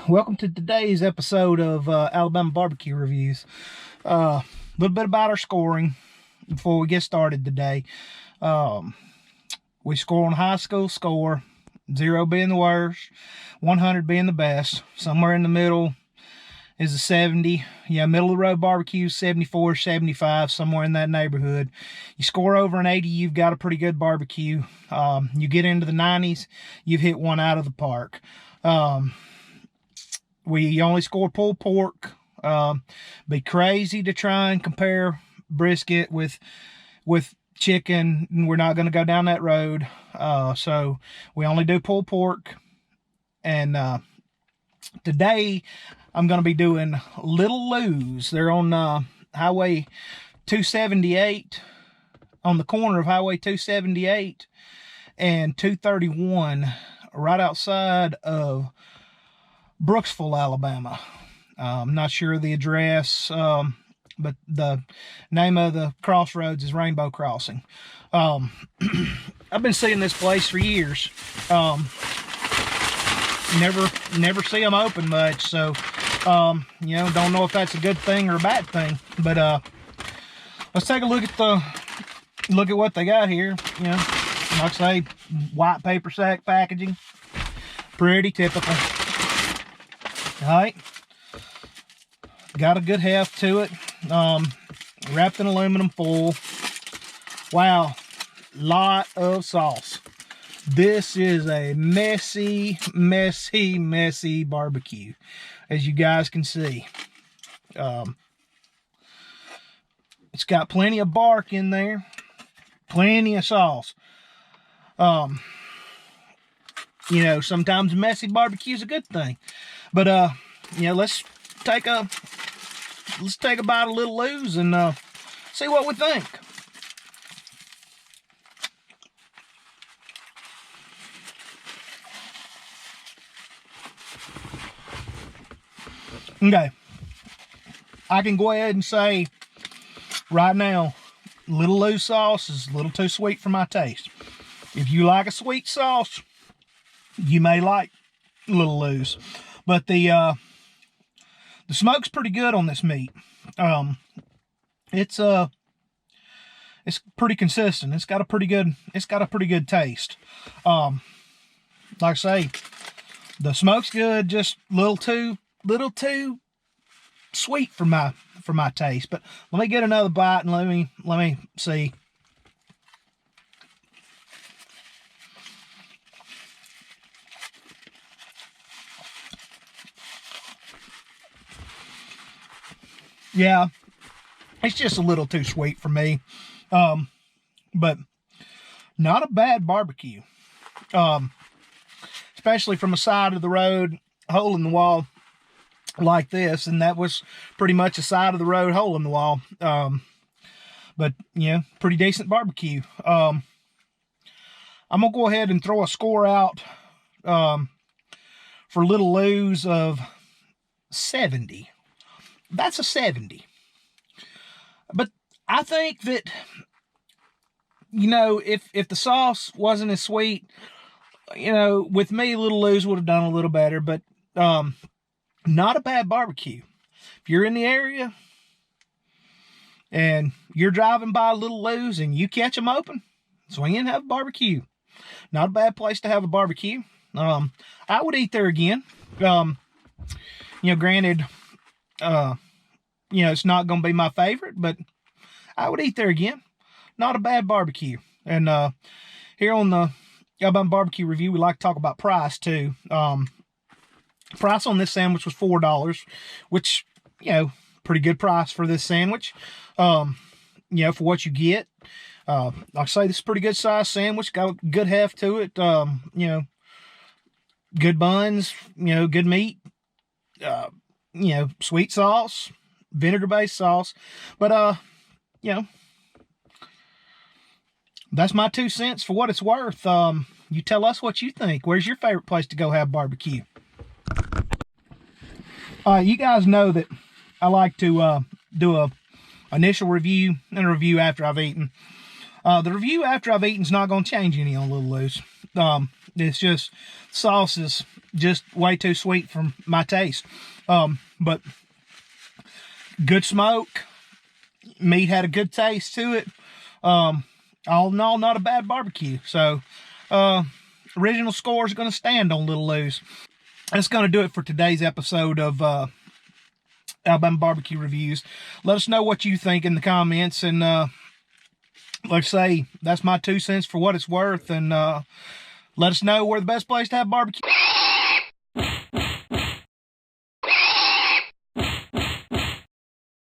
welcome to today's episode of Alabama BBQ Reviews. A little bit about our scoring before we get started today. We score on a high school score, 0 being the worst, 100 being the best. Somewhere in the middle is a 70. Middle of the road barbecue, 74, 75, somewhere in that neighborhood. You score over an 80, you've got a pretty good barbecue. You get into the 90s, you've hit one out of the park. We only score pulled pork. Be crazy to try and compare brisket with chicken. We're not going to go down that road. So we only do pulled pork. And today I'm going to be doing Little Lou's. They're on Highway 278, on the corner of Highway 278 and 231, right outside of Brooksville, Alabama. I'm not sure of the address, but the name of the crossroads is Rainbow Crossing. I've been seeing this place for years. Never see them open much, so don't know if that's a good thing or a bad thing. But let's take a look at what they got here. Like I say, white paper sack packaging, pretty typical. All right, got a good heft to it, wrapped in aluminum foil. Wow, lot of sauce. This is a messy barbecue, as you guys can see. It's got plenty of bark in there, plenty of sauce. Sometimes messy barbecue is a good thing. But let's take a bite of Little Lou's and see what we think. Okay, I can go ahead and say right now, Little Lou's sauce is a little too sweet for my taste. If you like a sweet sauce, you may like Little Lou's. But the smoke's pretty good on this meat. It's pretty consistent. It's got a pretty good taste. Like I say, the smoke's good, just little too sweet for my taste. But let me get another bite and let me see. Yeah, it's just a little too sweet for me. But not a bad barbecue. Especially from a side of the road, hole in the wall like this. And that was pretty much a side of the road, hole in the wall. But, pretty decent barbecue. I'm going to go ahead and throw a score out for Little Lou's of 70. That's a 70. But I think that, if the sauce wasn't as sweet, with me, Little Lou's would have done a little better. But not a bad barbecue. If you're in the area and you're driving by Little Lou's and you catch them open, swing in and have a barbecue. Not a bad place to have a barbecue. I would eat there again. Granted, it's not going to be my favorite, but I would eat there again. Not a bad barbecue. And here on the Alabama Barbecue Review, we like to talk about price too. Price on this sandwich was $4, which, pretty good price for this sandwich. For what you get. Like I say, this is a pretty good size sandwich. Got a good heft to it. Good buns, good meat. Sweet sauce, vinegar-based sauce. But, that's my 2 cents for what it's worth. You tell us what you think. Where's your favorite place to go have barbecue? You guys know that I like to do a initial review and a review after I've eaten. The review after I've eaten is not going to change any on Little Lou's. It's just, sauce is just way too sweet for my taste. But good smoke. Meat had a good taste to it. All in all, not a bad barbecue. So, original score is going to stand on Little Lou's. That's going to do it for today's episode of Alabama Barbecue Reviews. Let us know what you think in the comments, and like I say, that's my 2 cents for what it's worth, and let us know where the best place to have barbecue.